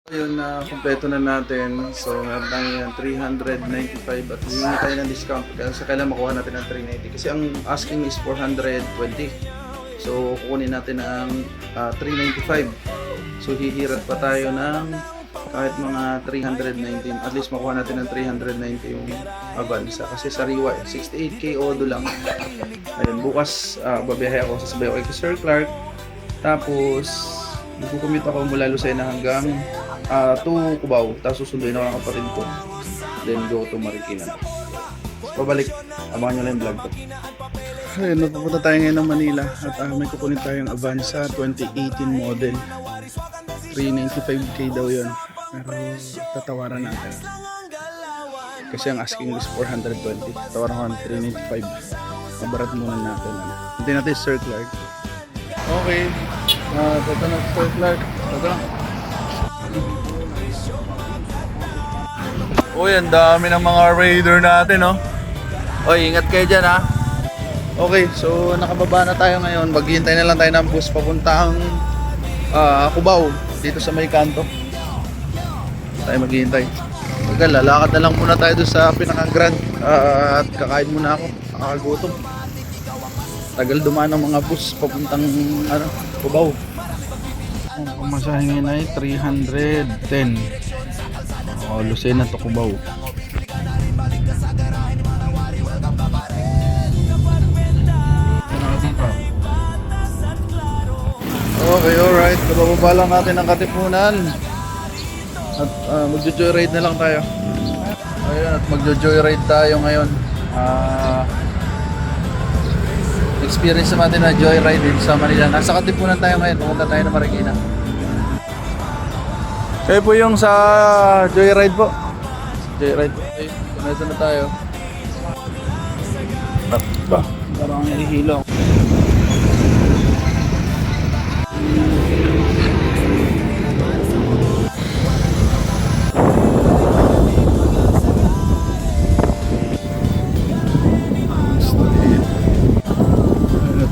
Yun na kumpleto na natin. So meron tayo yan 395 at hindi tayo ng discount kasi kailangan makuha natin ng 390 kasi ang asking is 420. So kukunin natin ang 395. So hihirat pa tayo ng kahit mga 319, at least makuha natin ng 390 yung Avanza kasi sariwa 68k odo lang. Ayun, bukas babiyahe ako, sasabay ako kay Sir Clark. Tapos magkukumit ako mula Lucena hanggang to Cubao, tapos susunduin ako ng kapatid ko, then go to Marikina. Pabalik, abangan nyo lang yung vlog ko. Ayun, napupunta tayo ngayon ng Manila at may kukunin tayong Avanza 2018 model. 395k daw yun, pero tatawaran natin kasi ang asking is 420, tatawaran ko ng 395. Mabarat muna natin. Hindi natin Sir Clark. Okay, ito na Sir Clark. Ito na. Uy, ang dami ng mga raider natin, no? Oy, ingat kayo dyan, ha? Okay, so nakababa na tayo ngayon. Maghihintay na lang tayo ng bus papuntang Cubao, dito sa may kanto. Tayo maghihintay. Lalakad na lang muna tayo doon sa pinaka-grand at kakain muna ako. Nakakagutom. Tagal dumaan ng mga bus papuntang Cubao. Ang pamasahe ngayon ay 310. Lucena to Cubao. Okay, alright. Nabababa lang natin ang Katipunan. At magjo-joyride na lang tayo. Ayun, at magjo-joyride tayo ngayon. Experience natin na joyride dito sa Manila. Nasa Katipunan tayo ngayon. Pumunta tayo ng Marikina. Kayo po yung sa joyride po. Joyride po. Okay, ito na tayo. Parang nahihilo.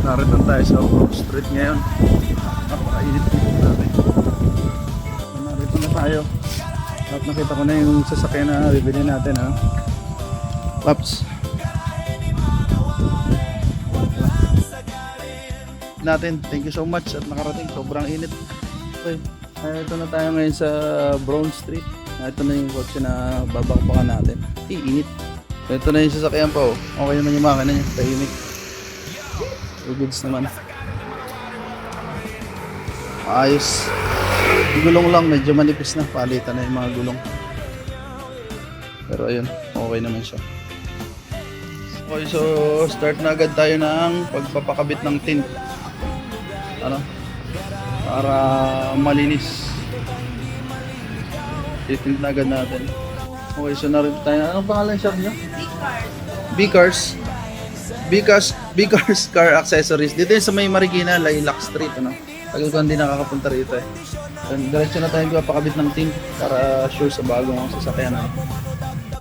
Narito tayo sa Brook Street ngayon. Napakainit dito natin. Narito na tayo. At nakita ko na yung sasakyan na bibili natin, ha. Paps. Natin. Thank you so much at nakarating. Sobrang init. Okay. Ito na tayo ngayon sa Brown Street. Ito na yung kotse na babakbakan natin. Init. Ito na yung sasakyan pa, oh. Okay naman yung makina niya. Tahimik. Goods naman. Ayos. Yung gulong lang medyo manipis na. Palitan na yung mga gulong. Pero ayun, okay naman siya. Okay, so start na agad tayo ng pagpapakabit ng tint. Para malinis. Tint na agad natin. Okay, so narito tayo. Anong pangalan shop nyo? B-Cars. B-Cars Car Accessories. Dito yung sa may Marikina, Lilac Street, Tagal ko hindi nakakapunta rito, eh. Diretso na tayo papakabit ng tint para sure sa bagong sasakyan,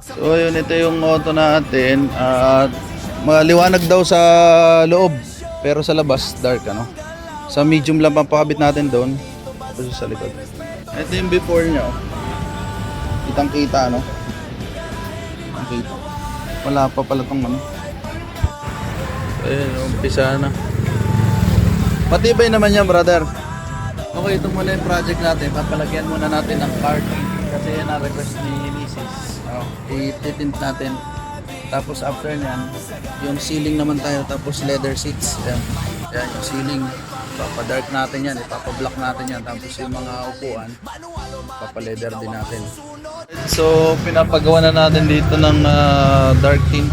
So yun, ito yung auto natin. Maliwanag daw sa loob, pero sa labas dark, Sa medium lang papakabit natin doon. Tapos sa likod. Ito yung before niya, Kitang kita, Okay. Wala pa pala tong Ayun, umpisa na. Matibay naman yan, brother. Okay, ito muna yung project natin. Papalagyan muna natin ng car tint. Kasi yan ang request ni Mrs. I-tint natin. Tapos after nyan, yung ceiling naman tayo. Tapos leather seats. Yan, yan yung ceiling. Papadark natin yan. Ipapablock natin yan. Tapos yung mga upuan, papaleather din natin. So, pinapagawa na natin dito ng dark tint.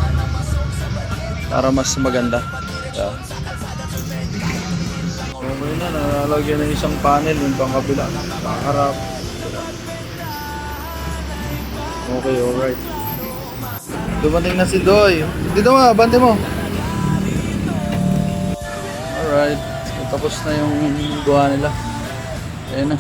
Para mas maganda. Yeah. Okay na, nalalagyan na isang panel yung pangkabila. Pangharap. Okay, alright. Dumating na si Doy. Dito mo, bante mo. Alright. So, tapos na yung gawa nila. Ayan na.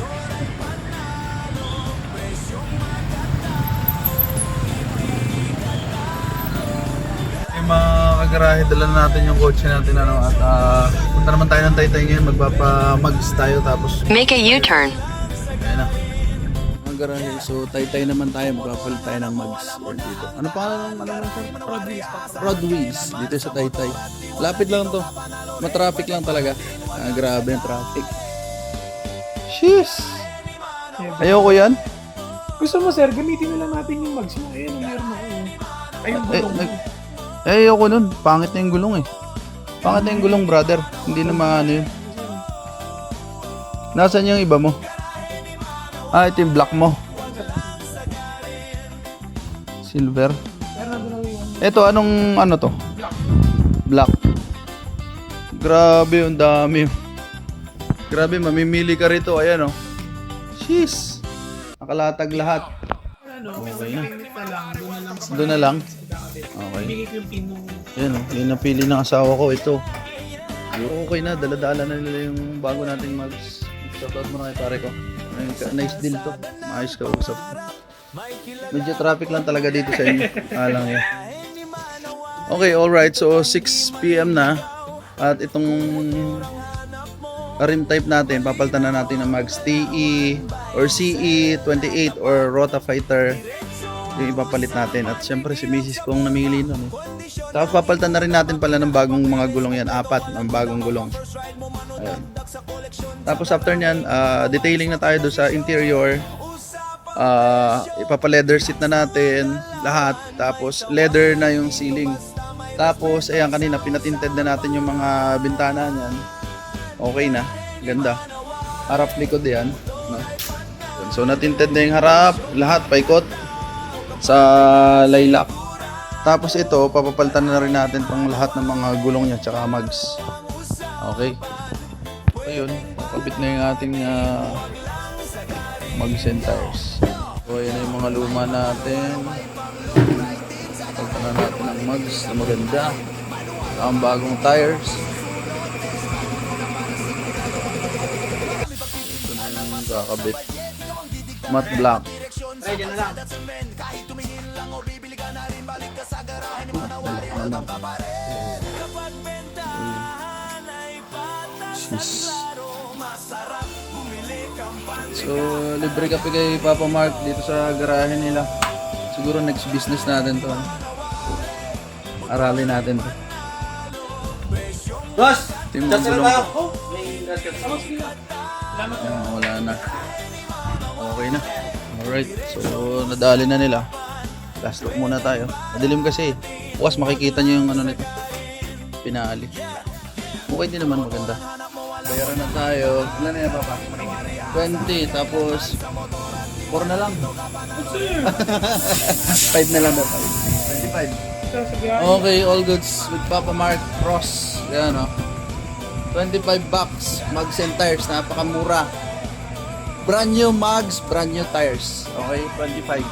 Mga kagarahe, dala natin yung kotse natin at punta naman tayo ng Taytay ngayon, magpapamags tayo tapos make a U-turn. Ayan na. garahe. So, tay-tay naman tayo. Magpapalit tayo ng mags. Dito. Ano pa? Rod wheels. Dito sa tay-tay. Lapit lang to. Matraffic lang talaga. Grabe yung traffic. Sheesh! Ayoko yan. Gusto mo sir, gamitin na lang natin yung mags mo. Ayan, meron ako. Ayun, gulong mo. Ayoko nun. Pangit na yung gulong eh. Pangit na yung gulong, brother. Hindi na maano yun. Nasaan yung iba mo? Ito yung black mo. Silver. Ito, anong ano to? Black. Grabe, ang dami. Grabe, mamimili ka rito. Ayan oh. Jeez. Nakalatag lahat. Okay na. Doon na lang. Okay. Ayan oh. Yung napili ng asawa ko. Ito. Okay na. Dala-dala na nila yung bago nating mags. Shoutout mo na kay pare ko. Nice deal to. Maayos ka usap. Medyo traffic lang talaga dito sa inyo. Alang yun. Okay, alright. So, 6 PM na. At itong rim type natin, papalitan na natin ng mags TE or CE 28 or Rota Fighter. Yung ipapalit natin. At syempre si Mrs. kong namili nun. Tapos papalitan na rin natin pala ng bagong mga gulong yan. 4 ng bagong gulong. Ayan. Tapos after nyan, detailing na tayo doon sa interior. Ipapa-leather seat na natin lahat. Tapos leather na yung ceiling. Tapos ayan, kanina pinatinted na natin yung mga bintana niyan. Okay na, ganda. Harap likod yan, no? So natinted na yung harap, lahat paikot sa lilac. Tapos ito, papapalitan na rin natin pang lahat ng mga gulong niya tsaka mags. Okay. Ayun, kapit na yung ating mags and tires. So ayan na yung mga luma natin. Pagpalitan na natin ng mags na maganda. Ang bagong tires. Ito na yung kakabit. Matte black. Ready na lang. So, libre kape kay Papa Mark dito sa garahe nila. Siguro next business natin to. Aralin natin to. Boss! Tingnan mo gulong ko. Salamat. Ayan, wala na. Okay na. Alright. So, nadali na nila. Last look muna tayo. Madilim kasi. Bukas makikita nyo yung ano nito. Pinali. Okay din naman, maganda. Bayaran na tayo. Ilan na yan, Papa? 20. Tapos 4 na lang. 5 na lang daw. 25. Okay, all goods with Papa Mark Cross. Yan o. 25 bucks. Mags and tires. Napakamura. Brand new mags, brand new tires. Okay, 25.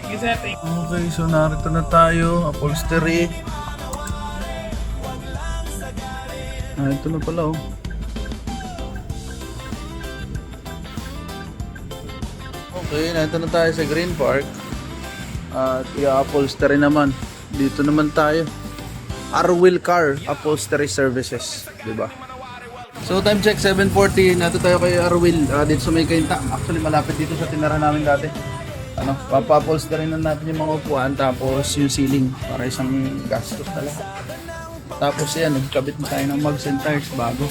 Okay, so narito na tayo. Upholstery. Ito na pala oh. Okay, narito na tayo sa Green Park. At i-upholstery naman. Dito naman tayo. Arwil Car Upholstery Services, diba? So time check 7:40, nato tayo kay Arwil dito sa May Kainta. Actually malapit dito sa tinara namin dati. Ano, papa-upholstery na natin yung mga upuan tapos yung ceiling para isang gastos talaga. Tapos yan, kabit na tayo ng mags and tires bago.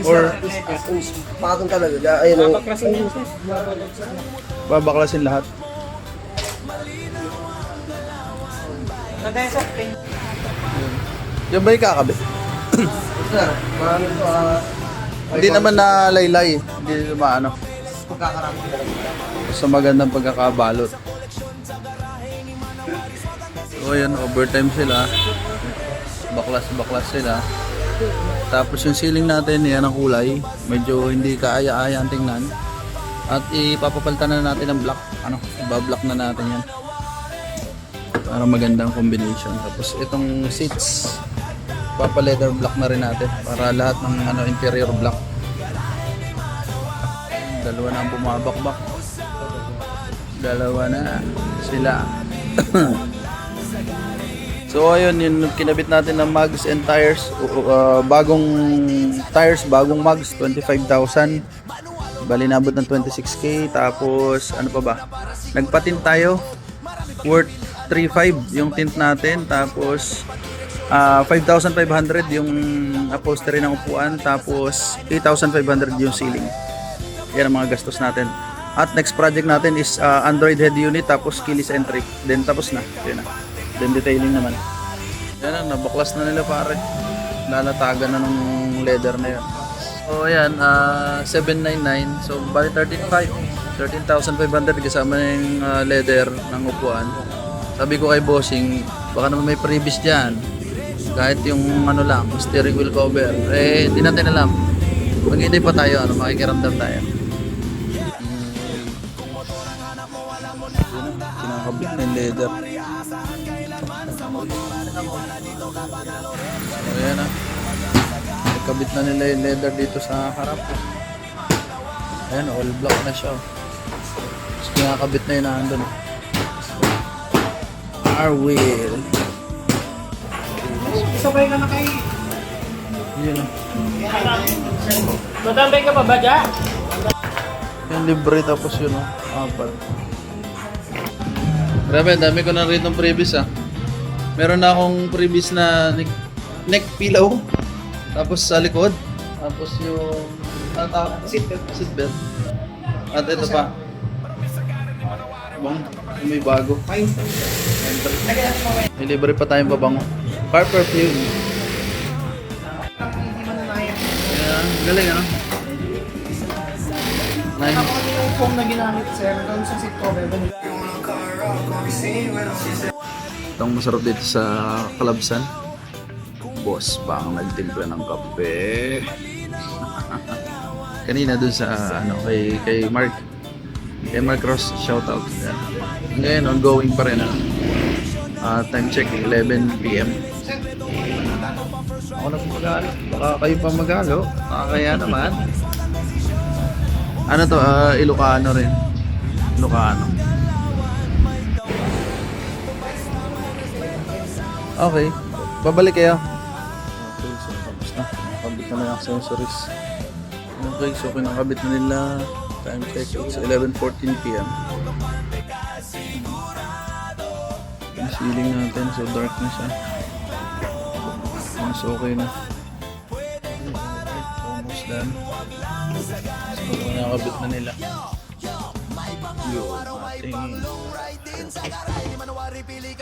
Or Pakatong talaga. Ayun. babaklasin lahat. Yung ba yung kakabit? Sir, paano ito? Hindi naman na laylay. Hindi naman ano. Pagkakarami talaga. Sa magandang pagkakabalot. So ayan, overtime sila. Baklas sila. Tapos yung ceiling natin, yan ang kulay. Medyo hindi kaaya-aya ang tingnan. At ipapapalitan na natin ng black. Ano, ibablock na natin yan. Para magandang combination. Tapos itong seats, papa-leather block na rin natin. Para lahat ng ano, interior block. Dalawa na ang bumabakbak. Dalawa na sila. So ayun, yung kinabit natin ng mags and tires. Bagong tires, bagong mags, 25,000. Bali nabot ng 26k. Tapos ano pa ba? Nagpatin tayo worth 3.5 yung tint natin. Tapos 5,500 yung upholstery ng upuan. Tapos 8,500 yung ceiling. Yan ang mga gastos natin. At next project natin is Android head unit. Tapos keyless entry. Then tapos na. Yun na. Then detailing naman. Yan na. Nabaklas na nila pare. Lalatagan na ng leather na yun. So ayan, 799. So bali 13,500 kasama yung leather ng upuan. Sabi ko kay bossing, baka naman may previous dyan. Kahit yung ano lang, steering wheel cover. Eh, di natin alam. Mag-hindi pa tayo, makikiramdam tayo. Kinakabit na yung leather. So ayan na. Kabit na nila yung leather dito sa harap. Ayan, all black na siya. Tapos kinakabit na yun na andun. Our wheel. Sabay ka na kay... Yun o. Matambay ka pa ba dyan? Yung libre tapos yun o. Apat. Grabe, dami ko na rin ng previous Meron na akong previous na neck pillow. Tapos sa likod. Tapos yung seatbelt. At ito pa. Bang, may bago. May libre pa tayong babango. Car perfume. Yeah, galing ano? Nice. Ako yung foam na ginamit sir, doon sa seat cover. Itong masarap dito sa Kalabsan. Boss Bang nagtimpla ng kape. Kanina dun sa kay Mark. Kay Mark Ross, shoutout. Yan. Ngayon ongoing pa rin time check 11 PM. Ako na mag-alo. Baka kayo pa mag-alo. Kaya naman. Ano to? Ilocano rin. Ilocano. Okay. Babalik kayo. Okay, so tapos na. Nakabit na yung accessories. Okay, so kinakabit na nila. Time check, it's 11:14 PM. Yung ceiling natin, so dark na siya. Mas okay na. Almost done. So kinakabit na nila. Yun, ating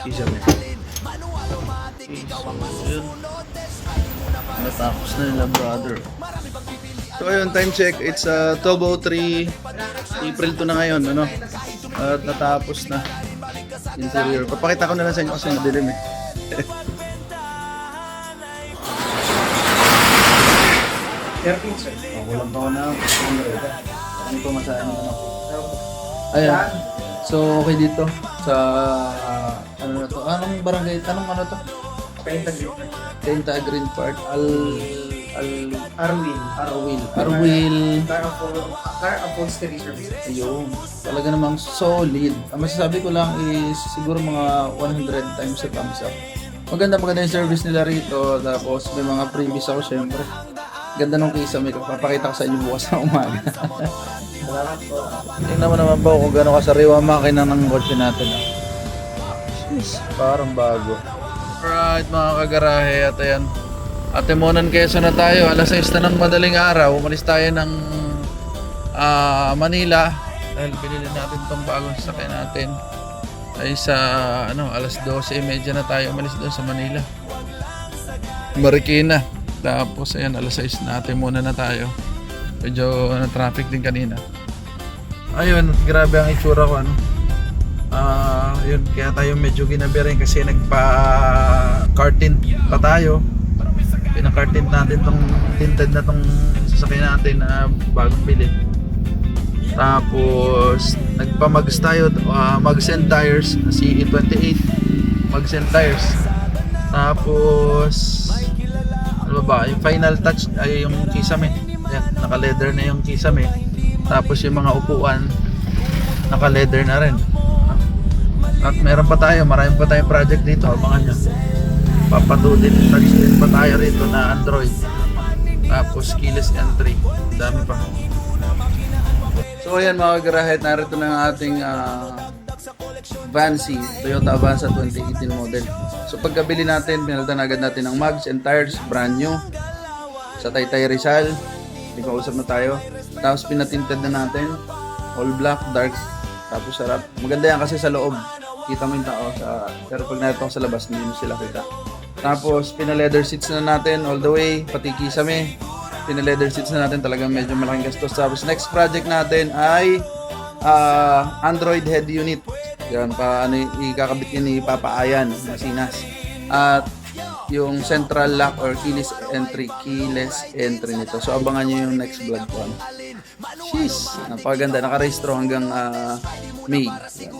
kisame. Yun. Natapos na nila brother. So ayun, time check, it's 12:03 April 2 na ngayon, ano? At natapos na interior. Papakita ko na lang sa inyo kasi madilim eh. Walang pa ko na. Ano po masahin mo na? Ayan. So okay dito sa ano na to? Anong barangay? Anong ano to? Kainta Green Park. Arwil. Car upholstery services. Ayun. Talaga namang solid. Ang masasabi ko lang is siguro mga 100 times sa thumbs up. Maganda yung service nila rito. Tapos may mga previous ako syempre. Ganda nung kisame ko. Papakita ko sa inyo bukas na umaga. Tingnan mo naman ba kung gano'n kasariwa makina ng kotse natin. Jeez, parang bago. Alright mga kagarahe, at ayan. Atimonan Quezon na tayo. Alas 6 na ng madaling araw. Umalis tayo ng Manila. Dahil binili natin tong bagong sasakyan natin. Ay sa alas 12:30 na tayo umalis doon sa Manila. Marikina. Tapos ayan, alas 6 na. Atimonan na tayo. Medyo traffic din kanina. Ayun, grabe ang itsura ko yun, kaya tayo medyo ginabi rin kasi nagpa-cartint pa tayo. Pina-cartint natin tong tinted na tong sasakyan natin na bagong bili. Tapos nagpa-mags tayo, mag-send tires, CE28 mag-send tires. Tapos ano ba, yung final touch ay yung kisame. Ayan, naka-leather na yung kisame. Tapos yung mga upuan naka-leather na rin. At meron pa tayo, marami pa tayong project dito, abangan nyo. Papatudin, touch din pa tayo rito na Android. Tapos keyless entry, dami pa. So ayan mga kagarahet, narito na ang ating Vancy Toyota Avanza 2018 model. So pagkabili natin, pinalitan agad natin ang mags and tires, brand new. Sa Taytay Rizal, nagkausap na tayo. Tapos pinatinted na natin, all black, dark, tapos sarap. Maganda yan kasi sa loob, kita mo yung tao. Pero pag narito sa labas, hindi mo sila kita. Tapos pina-leather seats na natin all the way, pati kisame. Pina-leather seats na natin, talagang medyo malaking gastos. Tapos next project natin ay Android head unit. Yan, ikakabit yun ni Papa Ayan, Masinas. At yung central lock or keyless entry nito. So abangan nyo yung next vlog ko. Jeez, napakaganda, nakarehistro hanggang May. Yan.